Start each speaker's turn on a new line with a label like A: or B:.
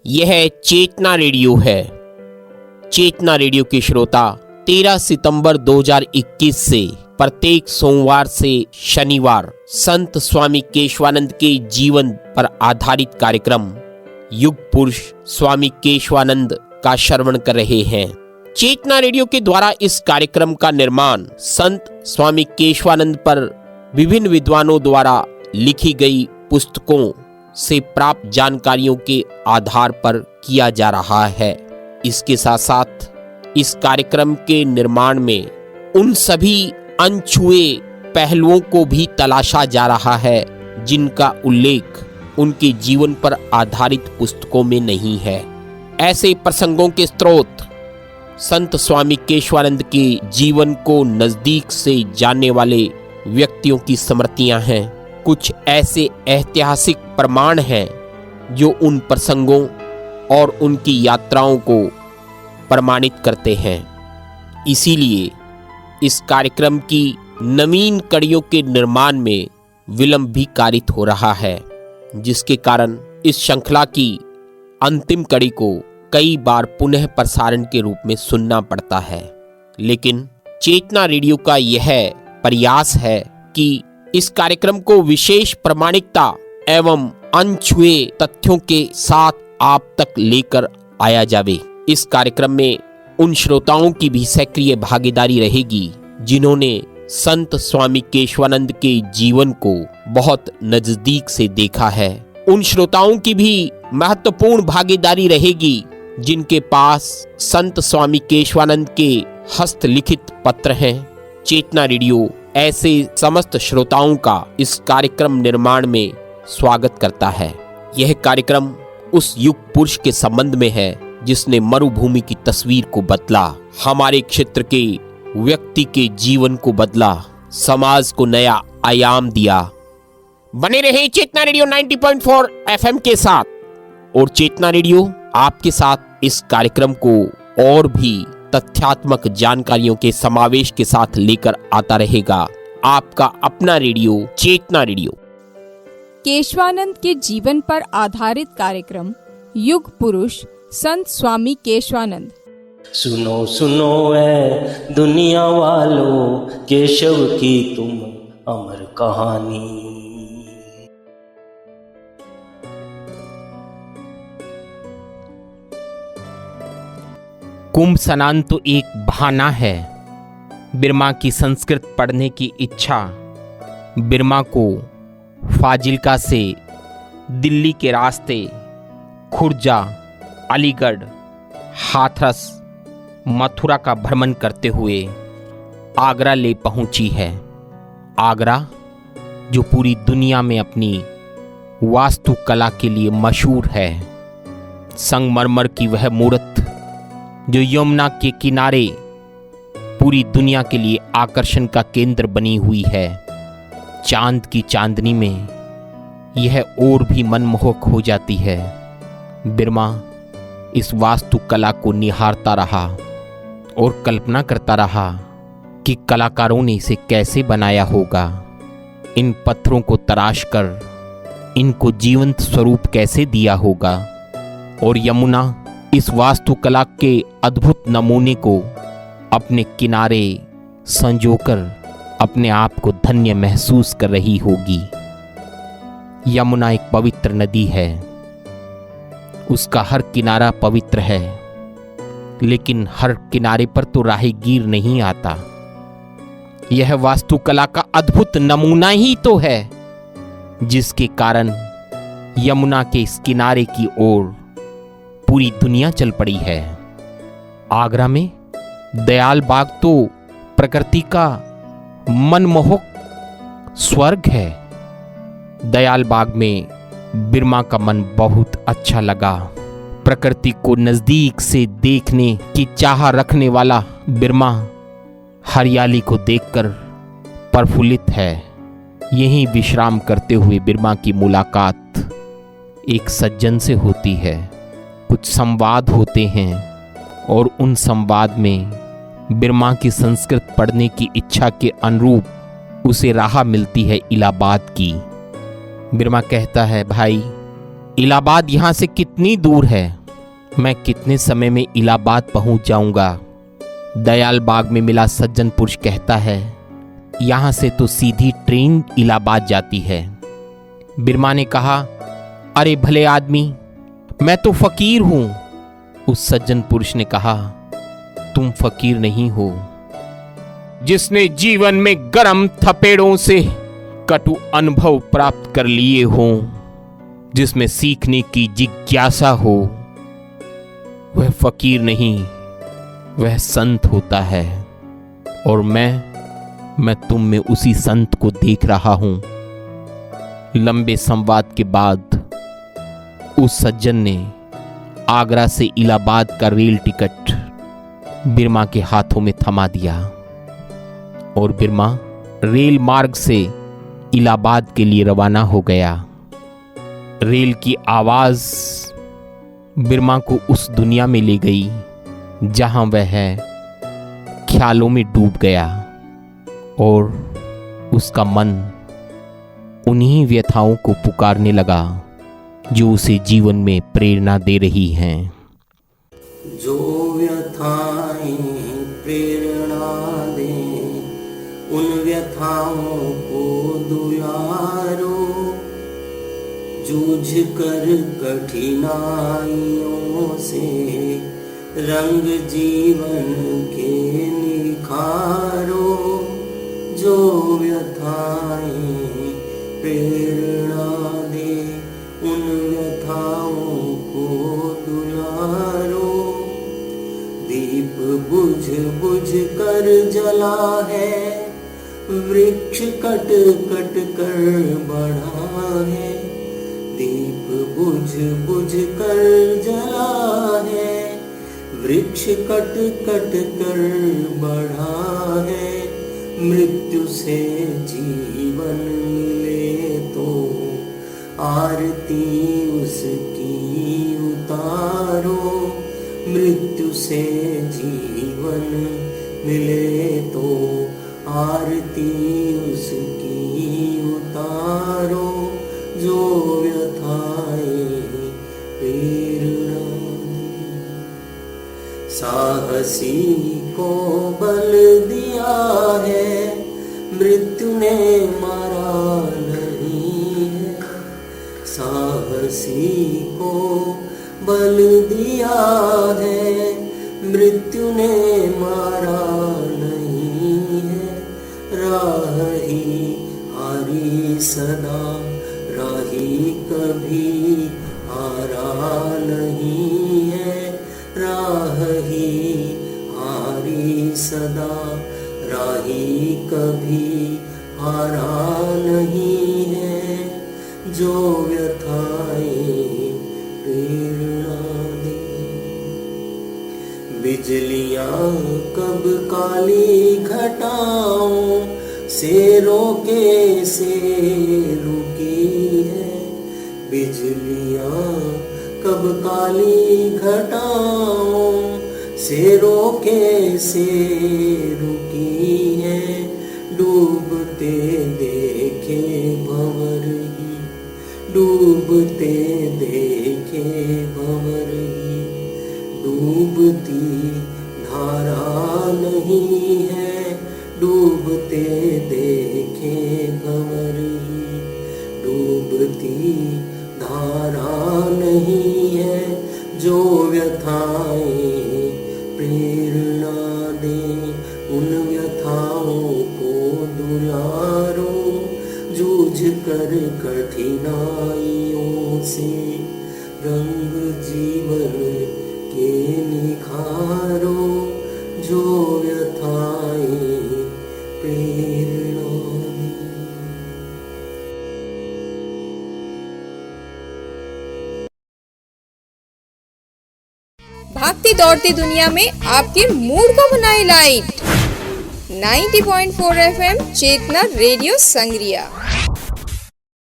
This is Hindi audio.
A: यह चेतना रेडियो है। चेतना रेडियो के श्रोता 13 सितंबर 2021 से प्रत्येक सोमवार से शनिवार संत स्वामी केशवानंद के जीवन पर आधारित कार्यक्रम युग पुरुष स्वामी केशवानंद का श्रवण कर रहे हैं। चेतना रेडियो के द्वारा इस कार्यक्रम का निर्माण संत स्वामी केशवानंद पर विभिन्न विद्वानों द्वारा लिखी गई पुस्तकों से प्राप्त जानकारियों के आधार पर किया जा रहा है। इसके साथ साथ इस कार्यक्रम के निर्माण में उन सभी अनछुए पहलुओं को भी तलाशा जा रहा है जिनका उल्लेख उनके जीवन पर आधारित पुस्तकों में नहीं है। ऐसे प्रसंगों के स्रोत संत स्वामी केशवानंद के जीवन को नजदीक से जानने वाले व्यक्तियों की स्मृतियां हैं। कुछ ऐसे ऐतिहासिक प्रमाण हैं जो उन प्रसंगों और उनकी यात्राओं को प्रमाणित करते हैं। इसीलिए इस कार्यक्रम की नवीन कड़ियों के निर्माण में विलंब भी कारित हो रहा है, जिसके कारण इस श्रृंखला की अंतिम कड़ी को कई बार पुनः प्रसारण के रूप में सुनना पड़ता है। लेकिन चेतना रेडियो का यह प्रयास है कि इस कार्यक्रम को विशेष प्रामाणिकता एवं अनछुए तथ्यों के साथ आप तक लेकर आया जावे। इस कार्यक्रम में उन श्रोताओं की भी सक्रिय भागीदारी रहेगी जिन्होंने संत स्वामी केशवानंद के जीवन को बहुत नजदीक से देखा है। उन श्रोताओं की भी महत्वपूर्ण भागीदारी रहेगी जिनके पास संत स्वामी केशवानंद के हस्तलिखित पत्र हैं। चेतना रेडियो ऐसे समस्त श्रोताओं का इस कार्यक्रम निर्माण में स्वागत करता है। यह कार्यक्रम उस युग पुरुष के संबंध में है जिसने मरुभूमि की तस्वीर को बदला, हमारे क्षेत्र के व्यक्ति के जीवन को बदला, समाज को नया आयाम दिया। बने रहे चेतना रेडियो 90.4 एफएम के साथ और चेतना रेडियो आपके साथ इस कार्यक्रम को और भी तथ्यात्मक जानकारियों के समावेश के साथ लेकर आता रहेगा। आपका अपना रेडियो चेतना रेडियो।
B: केशवानंद के जीवन पर आधारित कार्यक्रम युग पुरुष संत स्वामी केशवानंद।
C: सुनो सुनो ऐ दुनिया वालों, केशव की तुम अमर कहानी।
A: कुंभ स्नान तो एक बहाना है। बिरमा की संस्कृत पढ़ने की इच्छा बिरमा को फाजिल्का से दिल्ली के रास्ते खुर्जा, अलीगढ़, हाथरस, मथुरा का भ्रमण करते हुए आगरा ले पहुंची है। आगरा जो पूरी दुनिया में अपनी वास्तुकला के लिए मशहूर है। संगमरमर की वह मूर्त जो यमुना के किनारे पूरी दुनिया के लिए आकर्षण का केंद्र बनी हुई है। चांद की चांदनी में यह और भी मनमोहक हो जाती है। बिरमा इस वास्तुकला को निहारता रहा और कल्पना करता रहा कि कलाकारों ने इसे कैसे बनाया होगा। इन पत्थरों को तराश कर इनको जीवंत स्वरूप कैसे दिया होगा। और यमुना इस वास्तुकला के अद्भुत नमूने को अपने किनारे संजोकर अपने आप को धन्य महसूस कर रही होगी। यमुना एक पवित्र नदी है, उसका हर किनारा पवित्र है, लेकिन हर किनारे पर तो राहगीर नहीं आता। यह वास्तुकला का अद्भुत नमूना ही तो है जिसके कारण यमुना के इस किनारे की ओर पूरी दुनिया चल पड़ी है। आगरा में दयाल बाग तो प्रकृति का मनमोहक स्वर्ग है। दयाल बाग में बिरमा का मन बहुत अच्छा लगा। प्रकृति को नजदीक से देखने की चाह रखने वाला बिरमा हरियाली को देखकर प्रफुल्लित है। यहीं विश्राम करते हुए बिरमा की मुलाकात एक सज्जन से होती है। कुछ संवाद होते हैं और उन संवाद में बिरमा की संस्कृत पढ़ने की इच्छा के अनुरूप उसे राह मिलती है इलाहाबाद की। बिरमा कहता है, भाई इलाहाबाद यहाँ से कितनी दूर है? मैं कितने समय में इलाहाबाद पहुंच जाऊंगा? दयाल बाग में मिला सज्जन पुरुष कहता है, यहां से तो सीधी ट्रेन इलाहाबाद जाती है। बिरमा ने कहा, अरे भले आदमी, मैं तो फकीर हूं। उस सज्जन पुरुष ने कहा, तुम फकीर नहीं हो। जिसने जीवन में गर्म थपेड़ों से कटु अनुभव प्राप्त कर लिए हों, जिसमें सीखने की जिज्ञासा हो, वह फकीर नहीं, वह संत होता है। और मैं तुम में उसी संत को देख रहा हूं। लंबे संवाद के बाद उस सज्जन ने आगरा से इलाहाबाद का रेल टिकट बिरमा के हाथों में थमा दिया और बिरमा रेल मार्ग से इलाहाबाद के लिए रवाना हो गया। रेल की आवाज बिरमा को उस दुनिया में ले गई जहां वह ख्यालों में डूब गया और उसका मन उन्हीं व्यथाओं को पुकारने लगा जो उसे जीवन में प्रेरणा दे रही हैं।
C: जो व्यथाएं प्रेरणा दे, उन व्यथाओं को दुलारो। जूझ कर कठिनाइयों से रंग जीवन के निखारो। जो व्यथाएं प्रेरणा दे, उन व्यथाओं को दुलारो। दीप बुझ बुझ कर जला है, वृक्ष कट कट कर बढ़ा है। दीप बुझ बुझ कर जला है, वृक्ष कट कट कर बढ़ा है। मृत्यु से जीवन मिले तो आरती उसकी उतारो। मृत्यु से जीवन मिले तो आरती उसकी उतारो। जो व्यथाएं प्रेरणा दे, साहसी को बल दिया है, मृत्यु ने मारा नहीं है। साहसी को बल दिया है, मृत्यु ने मारा नहीं है। राह ही हारी सदा, राही कभी हारा नहीं है। राह ही हारी सदा, राही कभी हारा नहीं है। जो व्यथाएं प्रेरणा दे, बिजलियां कब काली घटाओं से रोके से रुकी है। बिजलियां कब काली घटाओं से रोके से रुकी है। डूबते देखे भंवर ही, डूबते देखे भंवर ही। डूबती धारा नहीं है, डूबते देखे भंवर ही। डूबती धारा नहीं है। जो व्यथाएं प्रेरणा दे, उन व्यथाओं को दुलारो। जूझ कर कठिनाइयों से रंग जीवन के निखारो। जो व्यथाएं प्रेरणा दे।
B: भागती दौड़ती दुनिया में आपके मूड को बनाए लाइट। 90.4 FM चेतना रेडियो संग्रिया।